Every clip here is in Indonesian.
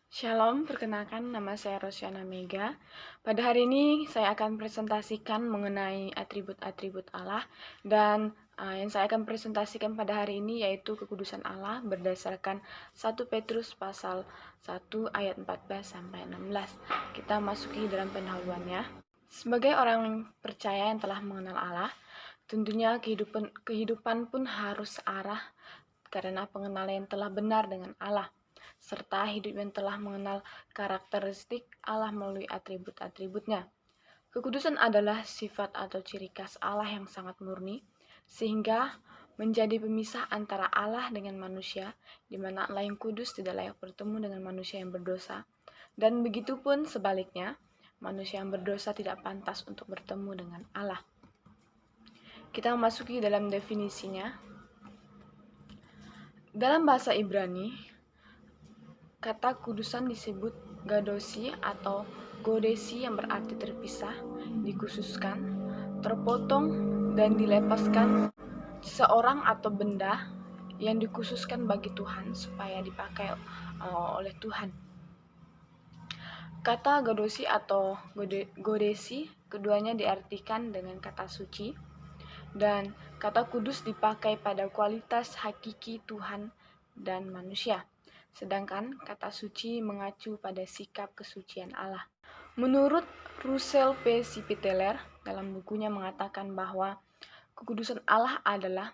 Shalom, perkenalkan nama saya Rosyana Mega. Pada hari ini saya akan presentasikan mengenai atribut-atribut Allah dan yang saya akan presentasikan pada hari ini yaitu kekudusan Allah berdasarkan 1 Petrus pasal 1 ayat 14 sampai 16. Kita masuki dalam pendahuluannya. Sebagai orang percaya yang telah mengenal Allah, tentunya kehidupan pun harus arah karena pengenalan yang telah benar dengan Allah, serta hidup yang telah mengenal karakteristik Allah melalui atribut-atributnya. Kekudusan adalah sifat atau ciri khas Allah yang sangat murni, sehingga menjadi pemisah antara Allah dengan manusia, di mana Allah yang kudus tidak layak bertemu dengan manusia yang berdosa, dan begitu pun sebaliknya, manusia yang berdosa tidak pantas untuk bertemu dengan Allah. Kita memasuki dalam definisinya. Dalam bahasa Ibrani, kata kudusan disebut gadosi atau godesi yang berarti terpisah, dikhususkan, terpotong, dan dilepaskan seorang atau benda yang dikhususkan bagi Tuhan supaya dipakai oleh Tuhan. Kata gadosi atau godesi keduanya diartikan dengan kata suci, dan kata kudus dipakai pada kualitas hakiki Tuhan dan manusia. Sedangkan kata suci mengacu pada sikap kesucian Allah. Menurut Russell P. Spitaler, dalam bukunya mengatakan bahwa kekudusan Allah adalah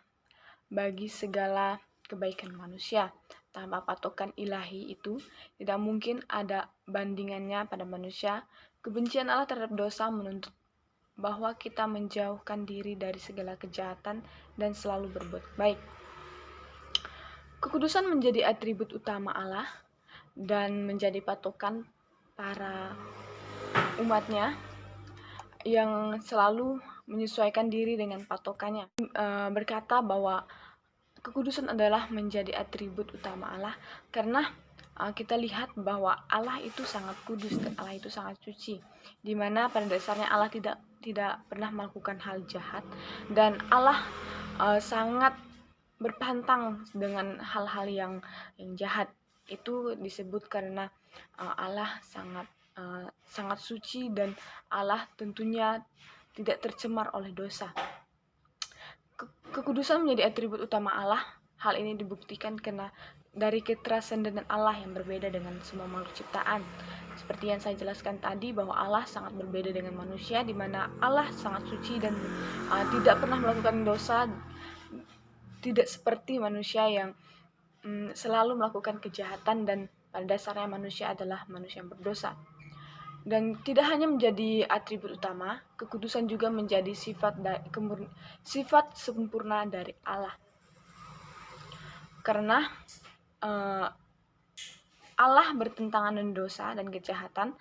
bagi segala kebaikan manusia. Tanpa patokan ilahi itu, tidak mungkin ada bandingannya pada manusia. Kebencian Allah terhadap dosa menuntut bahwa kita menjauhkan diri dari segala kejahatan dan selalu berbuat baik. Kekudusan menjadi atribut utama Allah dan menjadi patokan para umatnya yang selalu menyesuaikan diri dengan patokannya. Berkata bahwa kekudusan adalah menjadi atribut utama Allah karena kita lihat bahwa Allah itu sangat kudus dan Allah itu sangat suci, di mana pada dasarnya Allah tidak pernah melakukan hal jahat dan Allah sangat berpantang dengan hal-hal yang jahat. Itu disebut karena Allah sangat suci dan Allah tentunya tidak tercemar oleh dosa. Kekudusan menjadi atribut utama Allah. Hal ini dibuktikan karena dari ketrasendenan Allah yang berbeda dengan semua makhluk ciptaan. Seperti yang saya jelaskan tadi bahwa Allah sangat berbeda dengan manusia, di mana Allah sangat suci dan tidak pernah melakukan dosa, tidak seperti manusia yang selalu melakukan kejahatan dan pada dasarnya manusia adalah manusia yang berdosa. Dan tidak hanya menjadi atribut utama, kekudusan juga menjadi sifat sempurna dari Allah. Karena Allah bertentangan dengan dosa dan kejahatan,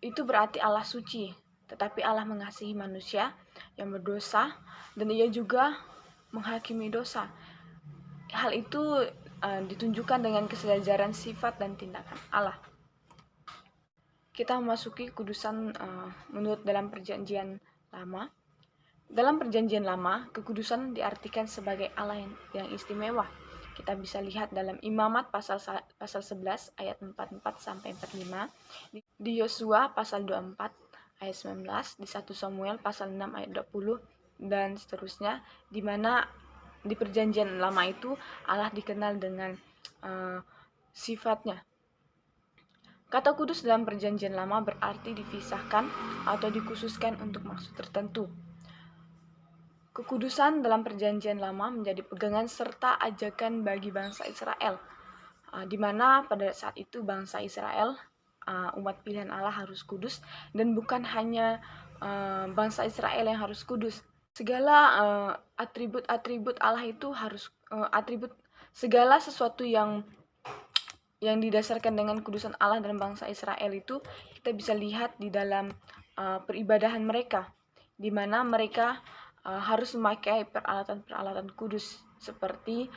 itu berarti Allah suci. Tetapi Allah mengasihi manusia yang berdosa dan ia juga menghakimi dosa. Hal itu ditunjukkan dengan kesejajaran sifat dan tindakan Allah. Kita memasuki kudusan menurut dalam perjanjian lama. Dalam perjanjian lama, kekudusan diartikan sebagai Allah yang istimewa. Kita bisa lihat dalam Imamat pasal 11 ayat 44 sampai 45, di Yosua pasal 24 ayat 19, di 1 Samuel pasal 6 ayat 20 dan seterusnya, di mana di perjanjian lama itu Allah dikenal dengan sifatnya. Kata kudus dalam perjanjian lama berarti dipisahkan atau dikhususkan untuk maksud tertentu. Kekudusan dalam perjanjian lama menjadi pegangan serta ajakan bagi bangsa Israel, di mana pada saat itu bangsa Israel, umat pilihan Allah, harus kudus, dan bukan hanya bangsa Israel yang harus kudus. Segala atribut-atribut Allah itu harus segala sesuatu yang didasarkan dengan kudusan Allah dan bangsa Israel itu kita bisa lihat di dalam peribadahan mereka, di mana mereka harus memakai peralatan-peralatan kudus seperti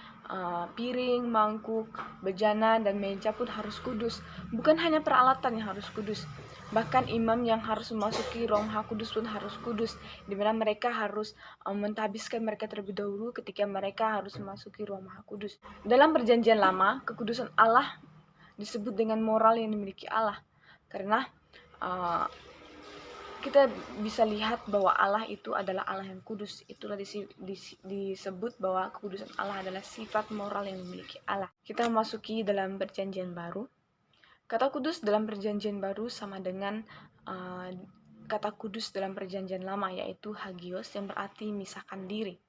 piring, mangkuk, bejana, dan meja pun harus kudus. Bukan hanya peralatan yang harus kudus, bahkan imam yang harus memasuki Ruang Maha Kudus pun harus kudus, di mana mereka harus mentabiskan mereka terlebih dahulu ketika mereka harus memasuki Ruang Maha Kudus. Dalam perjanjian lama, kekudusan Allah disebut dengan moral yang dimiliki Allah. Karena kita bisa lihat bahwa Allah itu adalah Allah yang kudus. Itulah disebut bahwa kekudusan Allah adalah sifat moral yang dimiliki Allah. Kita memasuki dalam perjanjian baru. Kata kudus dalam perjanjian baru sama dengan kata kudus dalam perjanjian lama, yaitu hagios, yang berarti misahkan diri.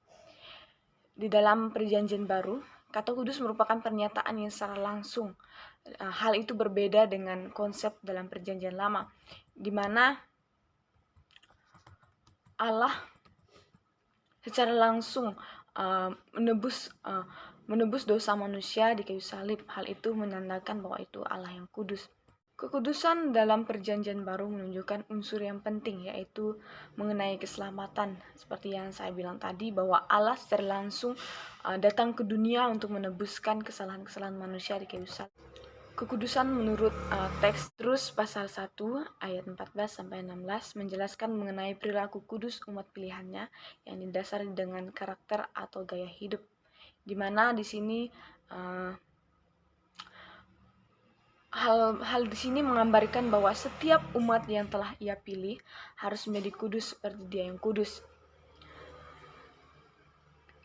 Di dalam perjanjian baru, kata kudus merupakan pernyataan yang secara langsung. Hal itu berbeda dengan konsep dalam perjanjian lama, di mana Allah secara langsung menebus dosa manusia di kayu salib. Hal itu menandakan bahwa itu Allah yang kudus. Kekudusan dalam perjanjian baru menunjukkan unsur yang penting, yaitu mengenai keselamatan. Seperti yang saya bilang tadi, bahwa Allah secara langsung datang ke dunia untuk menebuskan kesalahan-kesalahan manusia di kayu salib. Kekudusan menurut teks Terus pasal 1 ayat 14-16 menjelaskan mengenai perilaku kudus umat pilihannya yang didasari dengan karakter atau gaya hidup, di mana di sini hal di sini menggambarkan bahwa setiap umat yang telah Ia pilih harus menjadi kudus seperti Dia yang kudus.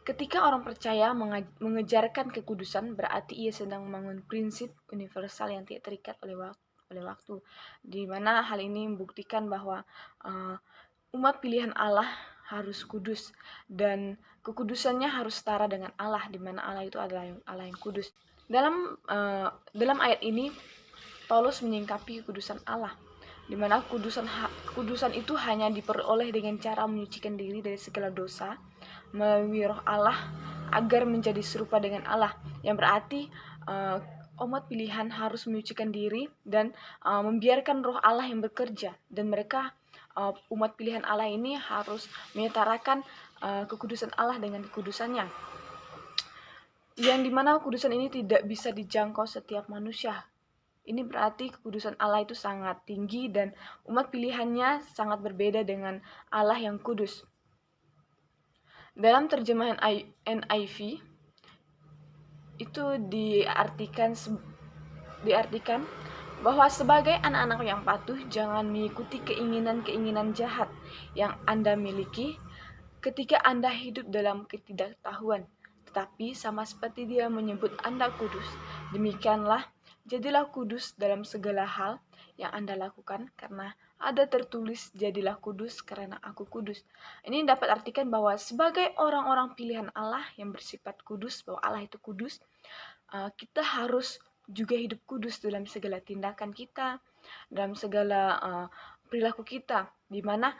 Ketika orang percaya mengejarkan kekudusan, berarti ia sedang membangun prinsip universal yang tidak terikat oleh waktu, di mana hal ini membuktikan bahwa umat pilihan Allah harus kudus dan kekudusannya harus setara dengan Allah, di mana Allah itu adalah Allah yang kudus. Dalam ayat ini Paulus menyingkapi kekudusan Allah, di mana kekudusan itu hanya diperoleh dengan cara menyucikan diri dari segala dosa melalui Roh Allah agar menjadi serupa dengan Allah, yang berarti umat pilihan harus menyucikan diri dan membiarkan Roh Allah yang bekerja, dan mereka umat pilihan Allah ini harus menyetarakan kekudusan Allah dengan kekudusannya, yang dimana kekudusan ini tidak bisa dijangkau setiap manusia. Ini berarti kekudusan Allah itu sangat tinggi dan umat pilihannya sangat berbeda dengan Allah yang kudus. Dalam terjemahan NIV itu diartikan bahwa sebagai anak-anak yang patuh, jangan mengikuti keinginan-keinginan jahat yang Anda miliki ketika Anda hidup dalam ketidaktahuan, tetapi sama seperti Dia menyebut Anda kudus, demikianlah jadilah kudus dalam segala hal yang Anda lakukan, karena ada tertulis, jadilah kudus karena aku kudus. Ini dapat artikan bahwa sebagai orang-orang pilihan Allah yang bersifat kudus, bahwa Allah itu kudus, kita harus juga hidup kudus dalam segala tindakan kita, dalam segala perilaku kita, di mana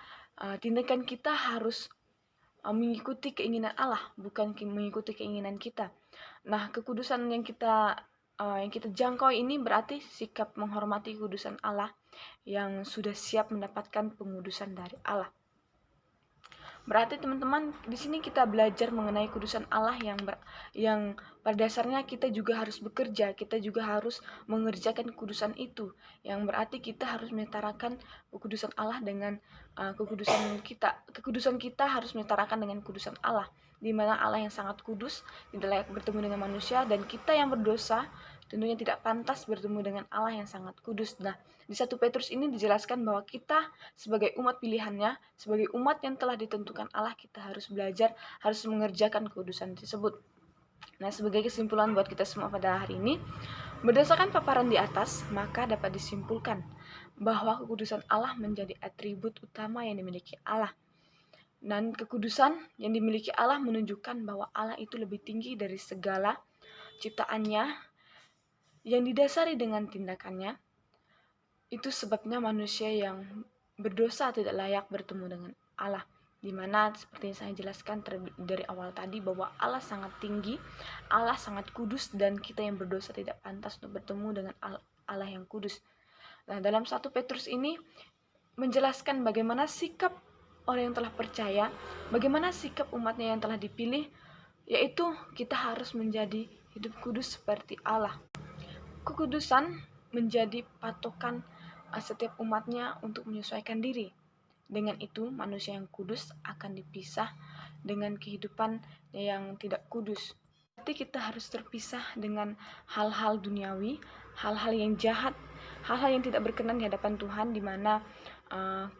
tindakan kita harus mengikuti keinginan Allah, bukan mengikuti keinginan kita. Nah, kekudusan yang kita jangkau ini berarti sikap menghormati kekudusan Allah yang sudah siap mendapatkan pengudusan dari Allah. Berarti teman-teman, di sini kita belajar mengenai kudusan Allah yang pada dasarnya kita juga harus bekerja, kita juga harus mengerjakan kekudusan itu, yang berarti kita harus menyetarakan kekudusan Allah dengan kekudusan kita. Kekudusan kita harus menyetarakan dengan kudusan Allah, di mana Allah yang sangat kudus tidak layak bertemu dengan manusia, dan kita yang berdosa tentunya tidak pantas bertemu dengan Allah yang sangat kudus. Nah, di 1 Petrus ini dijelaskan bahwa kita sebagai umat pilihannya, sebagai umat yang telah ditentukan Allah, kita harus belajar, harus mengerjakan kekudusan tersebut. Nah, sebagai kesimpulan buat kita semua pada hari ini, berdasarkan paparan di atas, maka dapat disimpulkan bahwa kekudusan Allah menjadi atribut utama yang dimiliki Allah. Dan kekudusan yang dimiliki Allah menunjukkan bahwa Allah itu lebih tinggi dari segala ciptaannya yang didasari dengan tindakannya. Itu sebabnya manusia yang berdosa tidak layak bertemu dengan Allah, di mana seperti yang saya jelaskan dari awal tadi, bahwa Allah sangat tinggi, Allah sangat kudus, dan kita yang berdosa tidak pantas untuk bertemu dengan Allah yang kudus. Nah, dalam 1 Petrus ini menjelaskan bagaimana sikap orang yang telah percaya, bagaimana sikap umatnya yang telah dipilih, yaitu kita harus menjadi hidup kudus seperti Allah. Kekudusan menjadi patokan setiap umatnya untuk menyesuaikan diri. Dengan itu, manusia yang kudus akan dipisah dengan kehidupan yang tidak kudus. Berarti kita harus terpisah dengan hal-hal duniawi, hal-hal yang jahat, hal-hal yang tidak berkenan di hadapan Tuhan, di mana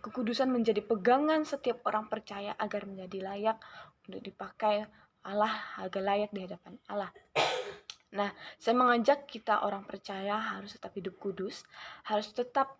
kekudusan menjadi pegangan setiap orang percaya agar menjadi layak untuk dipakai Allah, agar layak di hadapan Allah. Nah, saya mengajak kita orang percaya harus tetap hidup kudus, harus tetap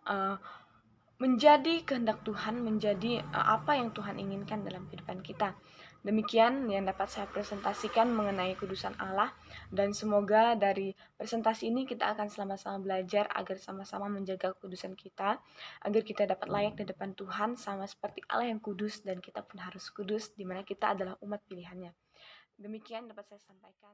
menjadi kehendak Tuhan, menjadi apa yang Tuhan inginkan dalam kehidupan kita. Demikian yang dapat saya presentasikan mengenai kudusan Allah, dan semoga dari presentasi ini kita akan sama-sama belajar agar sama-sama menjaga kudusan kita, agar kita dapat layak di depan Tuhan sama seperti Allah yang kudus, dan kita pun harus kudus di mana kita adalah umat pilihannya. Demikian dapat saya sampaikan.